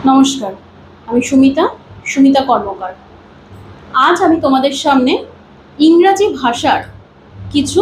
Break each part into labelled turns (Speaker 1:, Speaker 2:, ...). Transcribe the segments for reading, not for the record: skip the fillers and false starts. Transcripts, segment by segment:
Speaker 1: নমস্কার, আমি সুমিতা কর্মকার। আজ আমি তোমাদের সামনে ইংরাজি ভাষার কিছু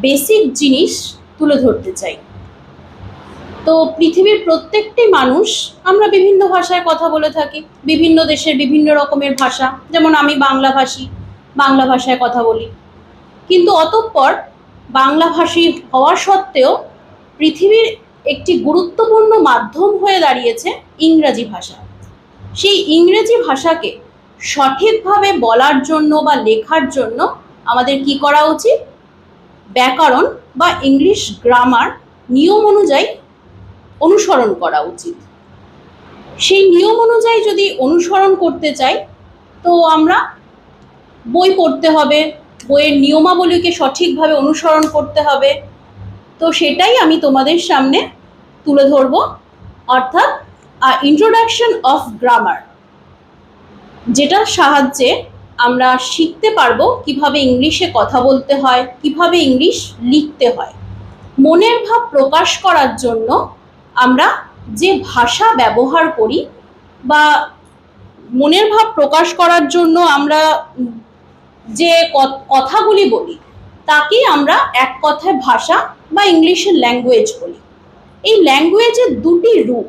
Speaker 1: বেসিক জিনিস তুলে ধরতে চাই। তো পৃথিবীর প্রত্যেকটি মানুষ আমরা বিভিন্ন ভাষায় কথা বলে থাকি, বিভিন্ন দেশের বিভিন্ন রকমের ভাষা। যেমন আমি বাংলাভাষী, বাংলা ভাষায় কথা বলি। কিন্তু অতঃপর বাংলাভাষী হওয়া সত্ত্বেও পৃথিবীর একটি গুরুত্বপূর্ণ মাধ্যম হয়ে দাঁড়িয়েছে ইংরাজি ভাষা। সেই ইংরেজি ভাষাকে সঠিকভাবে বলার জন্য বা লেখার জন্য আমাদের কি করা উচিত? ব্যাকরণ বা ইংলিশ গ্রামার নিয়ম অনুযায়ী অনুসরণ করা উচিত। সেই নিয়ম অনুযায়ী যদি অনুসরণ করতে চাই তো আমরা বই পড়তে হবে, বইয়ের নিয়মাবলীকে সঠিকভাবে অনুসরণ করতে হবে। তো সেটাই আমি তোমাদের সামনে তুলে ধরব, অর্থাৎ ইন্ট্রোডাকশন অফ গ্রামার, যেটার সাহায্যে আমরা শিখতে পারবো কিভাবে ইংলিশে কথা বলতে হয়, কিভাবে ইংলিশ লিখতে হয়। মনের ভাব প্রকাশ করার জন্য আমরা যে ভাষা ব্যবহার করি বা মনের ভাব প্রকাশ করার জন্য আমরা যে কথাগুলি বলি তাকেই আমরা এক কথায় ভাষা বা ইংলিশের ল্যাঙ্গুয়েজ বলি। এই ল্যাঙ্গুয়েজের দুটি রূপ,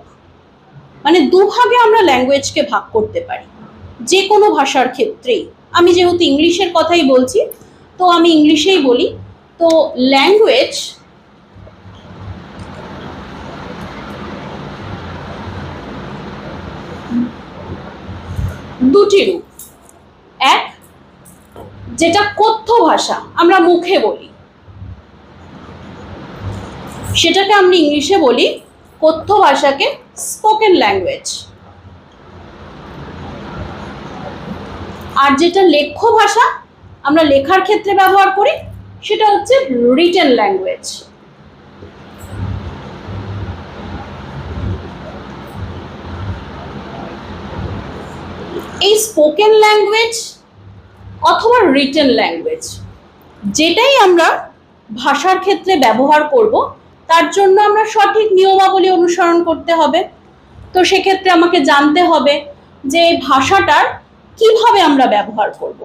Speaker 1: মানে দুভাগে আমরা ল্যাঙ্গুয়েজকে ভাগ করতে পারি যে কোনো ভাষার ক্ষেত্রেই। আমি যেহেতু ইংলিশের কথাই বলছি তো আমি ইংলিশেই বলি। তো ল্যাঙ্গুয়েজ দুটি রূপ। এক, যেটা কথ্য ভাষা আমরা মুখে বলি, সেটাকে আমরা ইংলিশে বলি কথ্য ভাষাকে স্পোকেন ল্যাঙ্গুয়েজ। আর যেটা লেখ্য ভাষা আমরা লেখার ক্ষেত্রে ব্যবহার করি সেটা হচ্ছে রিটেন ল্যাঙ্গুয়েজ। এই স্পোকেন ল্যাঙ্গুয়েজ অথবা রিটেন ল্যাঙ্গুয়েজ যেটাই আমরা ভাষার ক্ষেত্রে ব্যবহার করব তার জন্য আমরা সঠিক নিয়মাবলী অনুসরণ করতে হবে। তো সেক্ষেত্রে আমাকে জানতে হবে যে ভাষাটার কিভাবে আমরা ব্যবহার করব।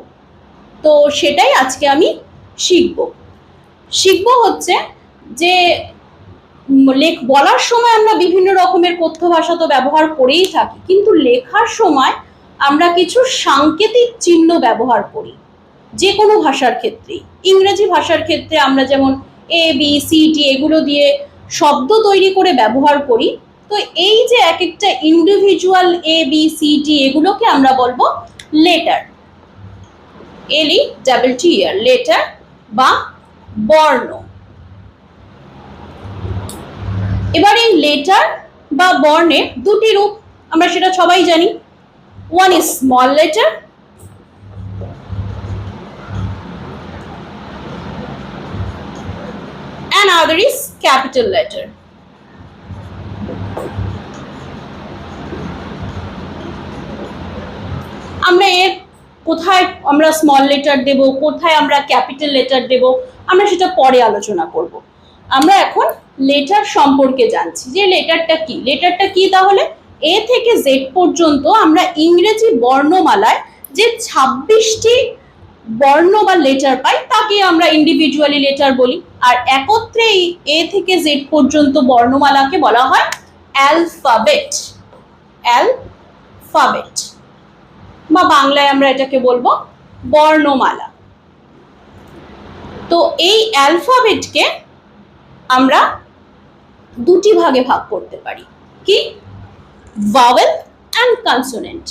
Speaker 1: তো সেটাই আজকে আমি শিখব হচ্ছে যে বলার সময় আমরা বিভিন্ন রকমের কথ্য ভাষা তো ব্যবহার করেই থাকি, কিন্তু লেখার সময় আমরা কিছু সাংকেতিক চিহ্ন ব্যবহার করি যে কোনো ভাষার ক্ষেত্রেই। ইংরেজি ভাষার ক্ষেত্রে আমরা যেমন এ বি সি ডি এগুলো দিয়ে শব্দ তৈরি করে ব্যবহার করি। তো এই যে এক একটা ইন্ডিভিজুয়াল এ বি সি ডি এগুলোকে আমরা বলবো লেটার, LETTER, লেটার বা বর্ণ। এবার এই লেটার বা বর্ণের দুটি রূপ আমরা সেটা সবাই জানি। One is small letter and other is capital letter. আমরা এর কোথায় আমরা স্মল লেটার দেব, কোথায় আমরা ক্যাপিটাল লেটার দেব, আমরা সেটা পরে আলোচনা করব। আমরা এখন লেটার সম্পর্কে জানছি যে লেটারটা কি। লেটারটা কি তাহলে? এ থেকে জেড পর্যন্ত আমরা ইংরেজি বর্ণমালায় যে 26টি বর্ণ বা লেটার পাই তাকে আমরা ইন্ডিভিজুয়ালি লেটার বলি। আর একত্রে এ থেকে জেড পর্যন্ত বর্ণমালাকে বলা হয় অ্যালফাবেট। অ্যালফাবেট বা বাংলায় আমরা এটাকে বলবো বর্ণমালা। তো এই অ্যালফাবেটকে আমরা দুটি ভাগে ভাগ করতে পারি, কি? Vowel and consonant.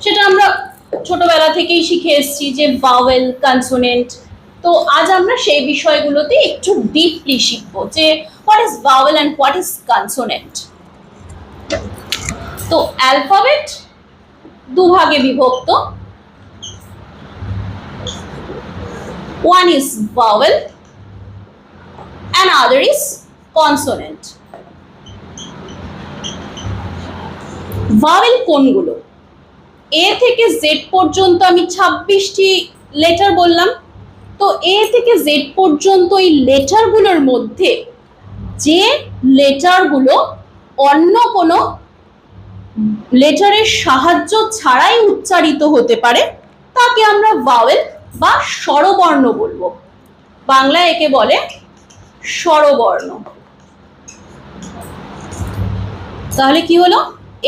Speaker 1: সেটা আমরা ছোটবেলা থেকেই শিখে এসেছি যে ভাওয়েল, কনসোনেন্ট। তো আজ আমরা সেই বিষয়গুলোতে একটু ডিপলি শিখবো যে what is vowel and what is consonant. তো অ্যালফাবেট দুভাগে বিভক্ত। One is vowel and other is consonant. Vowel কোনগুলো? এ থেকে জেড পর্যন্ত আমি 26টি লেটার বললাম। তো এ থেকে জেড পর্যন্ত এই লেটারগুলোর মধ্যে যে লেটারগুলো অন্য কোনো লেটারের সাহায্য ছাড়াই উচ্চারিত হতে পারে তাকে আমরা ভাওয়েল বা স্বরবর্ণ বলবো। বাংলায় একে বলে স্বরবর্ণ। তাহলে কি হলো,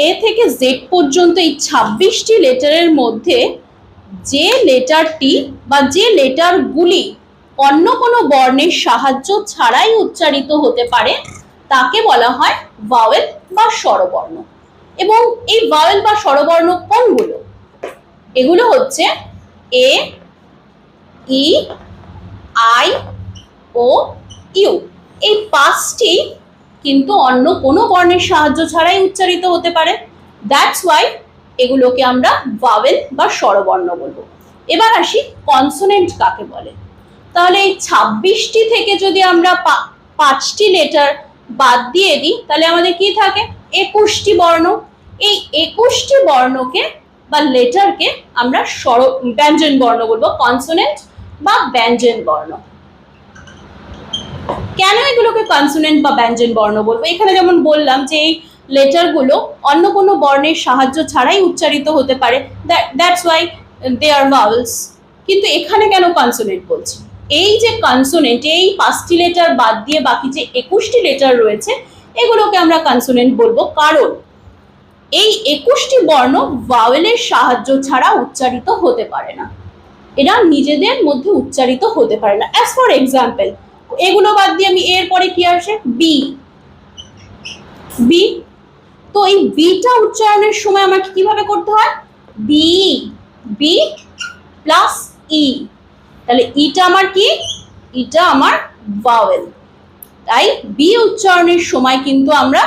Speaker 1: এ থেকে জেড পর্যন্ত এই 26টি লেটারের মধ্যে যে লেটারটি বা যে লেটারগুলি অন্য কোনো বর্ণের সাহায্য ছাড়াই উচ্চারিত হতে পারে তাকে বলা হয় ভাওয়েল বা স্বরবর্ণ। এবং এই ভাওয়েল বা স্বরবর্ণ কোনগুলো? এগুলো হচ্ছে এ, ই, আই, ও, ইউ। এই 5টি কিন্তু অন্য কোনো বর্ণের সাহায্য ছাড়াই উচ্চারিত হতে পারে। দ্যাটস ওয়াই এগুলোকে আমরা ভাওয়েল বা স্বরবর্ণ বলবো। এবার আসি কনসোনেন্ট কাকে বলে। তাহলে এই 26টি থেকে যদি আমরা 5টি লেটার বাদ দিয়ে দিই তাহলে আমাদের কি থাকে? 21টি বর্ণ। এই 21টি বর্ণকে বা লেটারকে আমরা ব্যঞ্জন বর্ণ বলবো, কনসোনেন্ট বা ব্যঞ্জন বর্ণ। কেন এগুলোকে কনসোনেন্ট বা ব্যঞ্জন বর্ণ বলবো? এখানে যেমন বললাম যে এই লেটারগুলো অন্য কোনো বর্ণের সাহায্য ছাড়াই উচ্চারিত হতে পারে, that's why they are vowels. কিন্তু এখানে কেন কনসোনেন্ট বলছি? এই যে কনসোনেন্ট, এই 5টি লেটার বাদ দিয়ে বাকি যে 21টি লেটার রয়েছে এগুলোকে আমরা কনসোনেন্ট বলবো, কারণ এই 21টি বর্ণ ভাওয়েলের সাহায্য ছাড়া উচ্চারিত হতে পারে না, এরা নিজেদের মধ্যে উচ্চারিত হতে পারে না। অ্যাজ ফর এক্সাম্পল, এগুলো বাদ দিয়ে আমি এরপরে কি আসে? বি। বি, তো এই বিটা উচ্চারণের সময় আমাকে কিভাবে করতে হয়? B, B plus E. তাহলে ইটা আমার কি? ইটা আমার ভাওয়েল। তাই বি উচ্চারণের সময় কিন্তু আমরা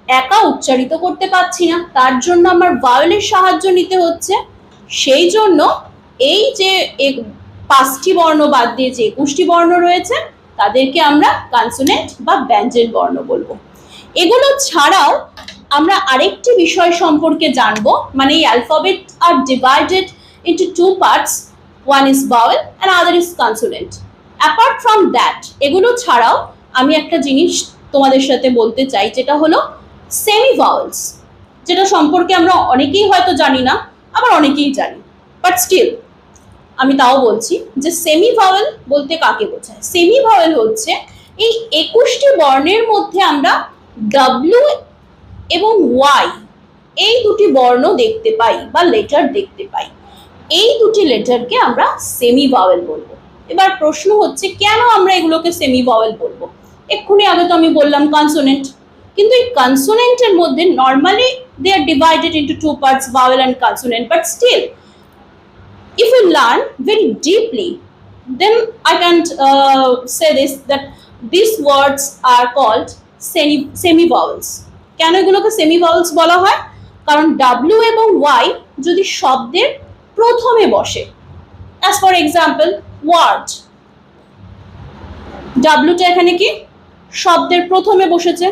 Speaker 1: একা উচ্চারিত করতে পারছি না, তার জন্য আমার ভাওয়েলের সাহায্য নিতে হচ্ছে। সেই জন্য এই যে 5টি বর্ণ বাদ দিয়ে যে 21টি বর্ণ রয়েছে তাদেরকে আমরা কনসোনেন্ট বা ব্যঞ্জন বর্ণ বলবো। এগুলো ছাড়াও আমরা আরেকটি বিষয় সম্পর্কে জানবো, মানে এই alphabet are divided into 2 parts, one is vowel and other is consonant. Apart from that, এগুলো ছাড়াও আমি একটা জিনিস তোমাদের সাথে বলতে চাই, যেটা হলো সেমি ভাওয়েলস, যেটা সম্পর্কে আমরা অনেকেই হয়তো জানি না, আবার অনেকেই জানি, বাট স্টিল আমি তাও বলছি যে সেমি ভাওয়েল বলতে কাকে বোঝায়। সেমি ভাওয়েল হচ্ছে এই 21টি বর্ণের মধ্যে আমরা ডাব্লিউ এবং ওয়াই এই দুটি বর্ণ দেখতে পাই বা লেটার দেখতে পাই, এই দুটি লেটারকে আমরা সেমি ভাওয়েল বলবো। এবার প্রশ্ন হচ্ছে কেন আমরা এগুলোকে সেমি ভাওয়েল বলবো? এক্ষুনি আগে তো আমি বললাম কনসোনেন্ট, কিন্তু এই কনসোনেন্টের মধ্যে normally they are divided into 2 parts, vowel and consonant, but still if you learn very deeply, then I can say this, that these words are called semi vowels. কেন এগুলোকে সেমি ভাওয়েলস বলা হয়? কারণ W এবং Y যদি শব্দের প্রথমে বসে, অ্যাজ ফর এক্সাম্পল ওয়ার্ড, ডাব্লিউটা এখানে কি শব্দের প্রথমে বসেছে,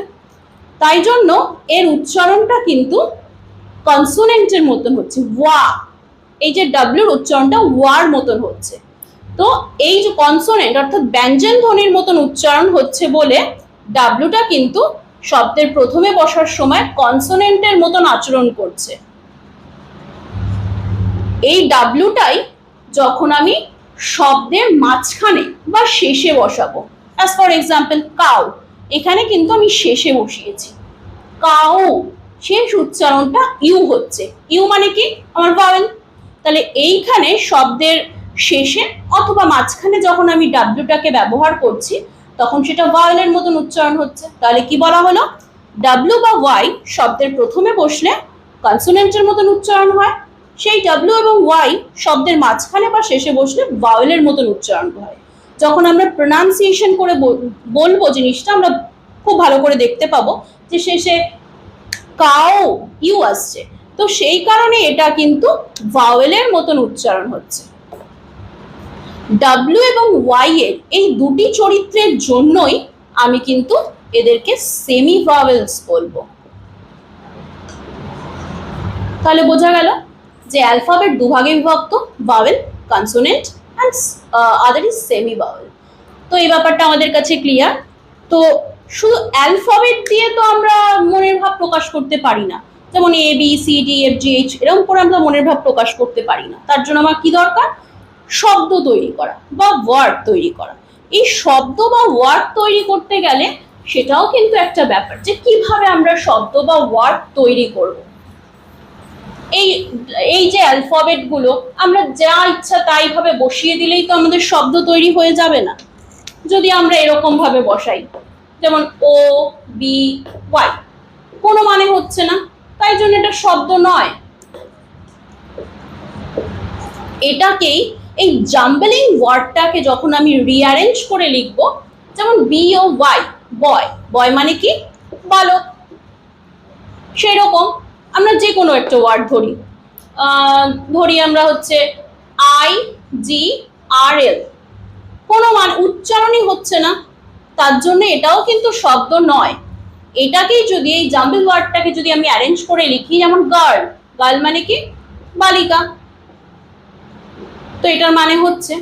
Speaker 1: তাই জন্য এর উচ্চারণটা কিন্তু কনসোনেন্টের মতন হচ্ছে, ওয়া। এই যে ডাব্লিউর উচ্চারণটা ওয়ার মতন হচ্ছে, তো এই যে কনসোনেন্ট অর্থাৎ ব্যঞ্জন ধ্বনির মতন উচ্চারণ হচ্ছে বলে ডাব্লিউটা কিন্তু শব্দের প্রথমে বসার সময় কনসোনেন্টের মতন আচরণ করছে। এই ডাব্লিউটাই যখন আমি শব্দের মাঝখানে বা শেষে বসাবো, অ্যাজ ফর এক্সাম্পল কাউ, এখানে কিন্তু আমি শেষে বসিয়েছি, কাউ, শেষ উচ্চারণটা ইউ হচ্ছে। ইউ মানে কি? আমার ভাওয়েল। তাহলে এইখানে শব্দের শেষে অথবা মাঝখানে যখন আমি ডাব্লিউটাকে ব্যবহার করছি তখন সেটা ভাওয়েলের মতন উচ্চারণ হচ্ছে। তাহলে কি বলা হলো? ডাব্লিউ বা ওয়াই শব্দের প্রথমে বসলে কনসোনেন্টের মতন উচ্চারণ হয়, সেই ডাব্লিউ এবং ওয়াই শব্দের মাঝখানে বা শেষে বসলে ভাওয়েলের মতন উচ্চারণ হয়। যখন আমরা প্রোনাউন্সিয়েশন করে বলবো জিনিসটা, আমরা খুব ভালো করে দেখতে পাবো যে শেষে কাউ ইউ আসছে, তো সেই কারণে এটা কিন্তু ভাওয়েলের মতন উচ্চারণ হচ্ছে। ডাব্লিউ এবং ওয়াই এর এই দুটি চরিত্রের জন্যই আমি কিন্তু এদেরকে সেমি ভাওয়েলস বলবো। তাহলে বোঝা গেল যে অ্যালফাবেট দুভাগে বিভক্ত, vowel, consonant and other is semi vowel. তো এই ব্যাপারটা আমাদের কাছে ক্লিয়ার। তো শুধু অ্যালফাবেট দিয়ে তো আমরা মনের ভাব প্রকাশ করতে পারি না, যেমন A B C D F G H, এরকম করে আমরা মনের ভাব প্রকাশ করতে পারি না। তার জন্য আমার কি দরকার? শব্দ তৈরি করা বা ওয়ার্ড তৈরি করা। এই শব্দ বা ওয়ার্ড তৈরি করতে গেলে সেটাও কিন্তু একটা ব্যাপার, যে কিভাবে আমরা শব্দ বা ওয়ার্ড তৈরি করব। এই যে অ্যালফাবেট গুলো আমরা যা ইচ্ছা তাই ভাবে বসিয়ে দিলেই তো আমাদের শব্দ তৈরি হয়ে যাবে না। যদি আমরা এরকম ভাবে বসাই, যেমন ও বি ওয়াই, কোনো মানে হচ্ছে না, তাই জন্য এটা শব্দ নয়। এটাকেই, এই জাম্বলিং ওয়ার্ডটাকে যখন আমি রিঅ্যারেঞ্জ করে লিখব, যেমন বি ও ওয়াই, বয়, বয় মানে কি? বালক। সেই রকম আমরা যে কোনো একটা ওয়ার্ড ধরি আমরা হচ্ছে আই জি আর এল, কোনো মান উচ্চারণই হচ্ছে না, তার জন্য এটাও কিন্তু শব্দ নয়। এটাকেই যদি, এই জাম্বল ওয়ার্ডটাকে যদি আমি অ্যারেঞ্জ করে লিখি, যেমন গার্ল, গার্ল মানে কি? বালিকা। তো এটার মানে হচ্ছে,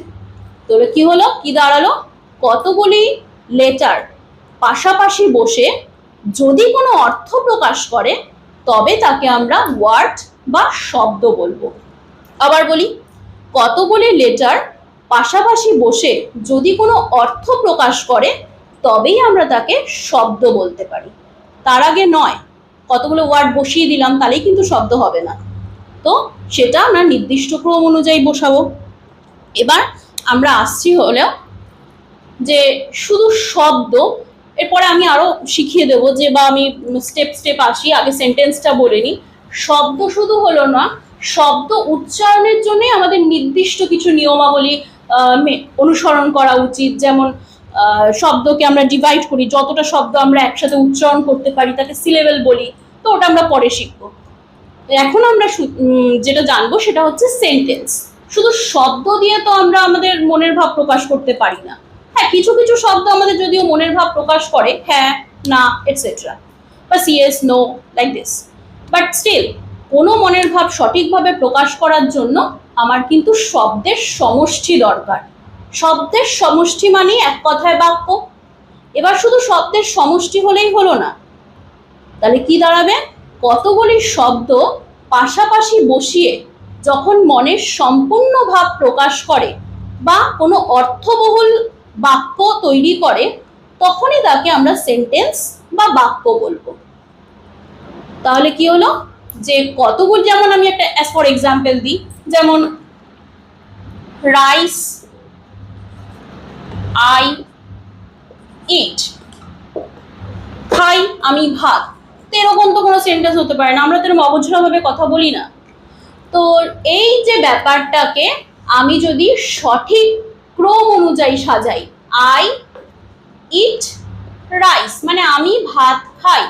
Speaker 1: তাহলে কি হলো, কি দাঁড়ালো? কতগুলি লেটার পাশাপাশি বসে যদি কোনো অর্থ প্রকাশ করে তবে তাকে আমরা ওয়ার্ড বা শব্দ বলবো। আবার বলি, কতগুলি লেটার পাশাপাশি বসে যদি কোনো অর্থ প্রকাশ করে তবেই আমরা তাকে শব্দ বলতে পারি, তার আগে নয়। কতগুলো ওয়ার্ড বসিয়ে দিলাম তাহলেই কিন্তু শব্দ হবে না, তো সেটা আমরা নির্দিষ্ট ক্রম অনুযায়ী বসাবো। এবার আমরা আসছি হলো যে শুধু শব্দ, এরপরে আমি আরো শিখিয়ে দেবো, যে বা আমি স্টেপ স্টেপ আসি, আগে সেন্টেন্সটা বলে নিই। শব্দ শুধু হলো না, শব্দ উচ্চারণের জন্য আমাদের নির্দিষ্ট কিছু নিয়মাবলী অনুসরণ করা উচিত। যেমন শব্দকে আমরা ডিভাইড করি, যতটা শব্দ আমরা একসাথে উচ্চারণ করতে পারি তাকে সিলেবেল বলি, তো ওটা আমরা পরে শিখবো। এখন আমরা যেটা জানবো সেটা হচ্ছে সেন্টেন্স। শুধু শব্দ দিয়ে তো আমরা আমাদের মনের ভাব প্রকাশ করতে পারি না। হ্যাঁ, কিছু কিছু শব্দ আমাদের যদিও মনের ভাব প্রকাশ করে, হ্যাঁ, না, এটসেট্রা, বা yes, no, like this, but still কোনো মনের ভাব সঠিকভাবে প্রকাশ করার জন্য আমার কিন্তু শব্দের সমষ্টি দরকার। শব্দের সমষ্টি মানে এক কথায় বাক্য। এবার শুধু শব্দের সমষ্টি হলেই হলো না, তাহলে কি দাঁড়াবে? কতগুলি শব্দ পাশাপাশি বসিয়ে যখন মনের সম্পূর্ণ ভাব প্রকাশ করে বা কোনো অর্থবহুল বাক্য তৈরি করে তখনই তাকে আমরা সেন্টেন্স বা বাক্য বলবো। তাহলে কি হলো, যে কতগুলি, যেমন আমি একটা অ্যাজ ফর এক্সাম্পল দিই, যেমন রাইস আই ইট, খাই আমি ভাত, তো এরকম তো কোনো সেন্টেন্স হতে পারে না, আমরা তো এরকম অবঝরা ভাবে কথা বলি না। তো এই যে ব্যাপারটাকে আমি যদি সঠিক ক্রম অনুযায়ী সাজাই, আই ইট রাইস মানে আমি ভাত খাই,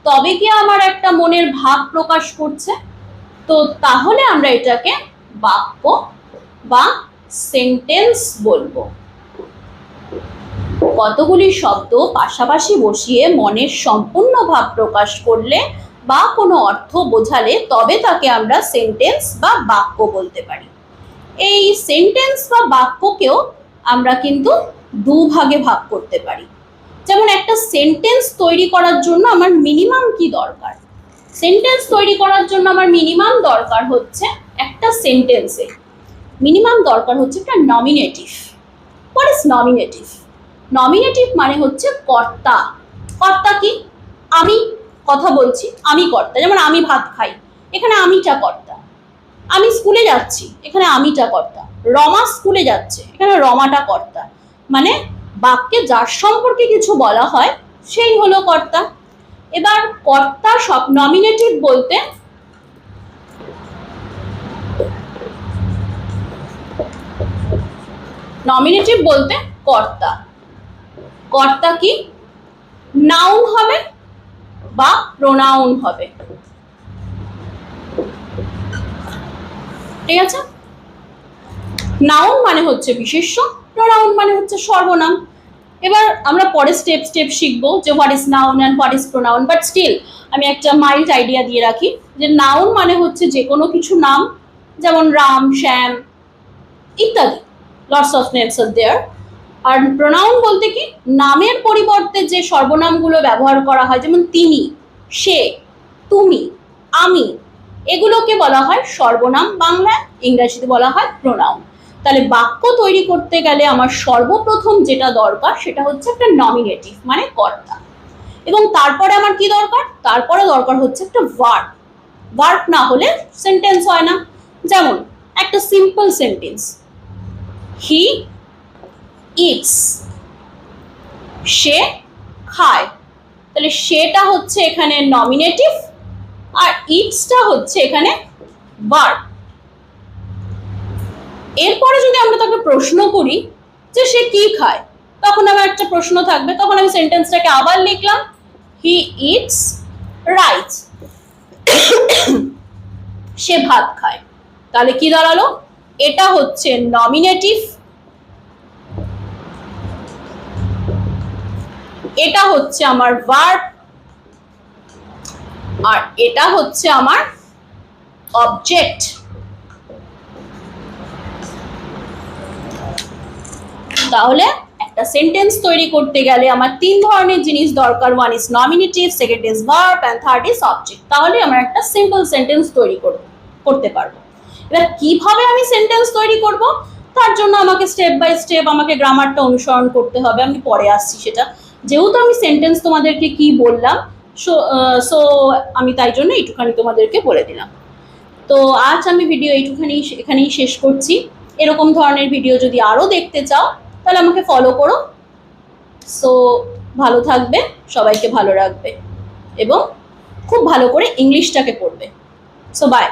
Speaker 1: তবে কি আমার একটা মনের ভাব প্রকাশ করছে, তো তাহলে আমরা এটাকে বাক্য বা সেন্টেন্স বলবো। কতগুলি শব্দ পাশাপাশি বসিয়ে মনের সম্পূর্ণ ভাব প্রকাশ করলে বা কোনো অর্থ বোঝালে তবে তাকে আমরা সেন্টেন্স বা বাক্য বলতে পারি। এই সেন্টেন্স বা বাক্যকেও আমরা কিন্তু দুভাগে ভাগ করতে পারি। যেমন একটা সেন্টেন্স তৈরি করার জন্য আমার মিনিমাম কি দরকার? সেন্টেন্স তৈরি করার জন্য আমার মিনিমাম দরকার হচ্ছে, একটা সেন্টেন্সে মিনিমাম দরকার হচ্ছে একটা nominative. What is nominative? Nominative মানে হচ্ছে কর্তা। কর্তা কি? আমি কথা বলছি, আমি কর্তা। যেমন আমি ভাত খাই, এখানে আমিটা কর্তা। আমি স্কুলে যাচ্ছি, এখানে আমিটা কর্তা। রমা স্কুলে যাচ্ছে, এখানে রমাটা কর্তা। মানে বাক্যে যার সম্পর্কে কিছু বলা হয় সেই হলো কর্তা। এবার কর্তা সব নমিনেটিভ বলতে কর্তা। কর্তা কি? নাউন হবে বা প্রোনাউন হবে, ঠিক আছে? নাউন মানে হচ্ছে বিশেষ্য, প্রোনাউন মানে হচ্ছে সর্বনাম। এবার আমরা পরে স্টেপ স্টেপ শিখবো যে what is noun and what is pronoun, but still আমি একটা মাইল্ড আইডিয়া দিয়ে রাখি যে নাউন মানে হচ্ছে যে কোনো কিছু নাম, যেমন রাম, শ্যাম ইত্যাদি, lots of names are there. আর প্রোনাউন বলতে কি? নামের পরিবর্তে যে সর্বনামগুলো ব্যবহার করা হয়, যেমন তিনি, সে, তুমি, আমি, এগুলোকে বলা হয় সর্বনাম, বাংলায়, ইংরেজিতে বলা হয় প্রোনাউন। তাহলে বাক্য তৈরি করতে গেলে আমার সর্বপ্রথম যেটা দরকার সেটা হচ্ছে একটা নমিনেটিভ মানে কর্তা, এবং তারপরে আমার কি দরকার, তারপরে দরকার হচ্ছে একটা ভার্ব। ভার্ব না হলে সেন্টেন্স হয় না। যেমন একটা সিম্পল সেন্টেন্স, হি ইটস, সে খায়, তাহলে সেটা হচ্ছে এখানে নমিনেটিভ আর ইটসটা হচ্ছে এখানে ভার্ব। এরপরে যদি আমরা তাকে প্রশ্ন করি যে সে কি খায়, তখন আমার একটা প্রশ্ন থাকবে, তখন আমি সেন্টেন্সটাকে আবার লিখলাম, হি ইটস রাইস, সে ভাত খায়। তাহলে কি দাঁড়ালো, এটা হচ্ছে নমিনেটিভ, এটা হচ্ছে আমার ভার্ব, আর এটা হচ্ছে আমার অবজেক্ট। তাহলে একটা সেন্টেন্স তৈরি করতে গেলে আমার তিন ধরনের জিনিস দরকার, one is nominative, second is verb and third is object. তাহলে আমরা একটা সিম্পল সেন্টেন্স তৈরি করতে পারবো। এবার কিভাবে আমি সেন্টেন্স তৈরি করব, তার জন্য আমাকে স্টেপ বাই স্টেপ আমাকে গ্রামারটা অনুসরণ করতে হবে, আমি পরে আসছি সেটা। যেহেতু আমি সেন্টেন্স তোমাদেরকে কি বললাম, সো আমি তাই জন্য এইটুখানি তোমাদেরকে বলে দিলাম। তো আজ আমি ভিডিও এখানেই শেষ করছি। এরকম ধরনের ভিডিও যদি আরও দেখতে চাও তাহলে আমাকে ফলো করো। সো ভালো থাকবে, সবাইকে ভালো রাখবে এবং খুব ভালো করে ইংলিশটাকে পড়বে। So by.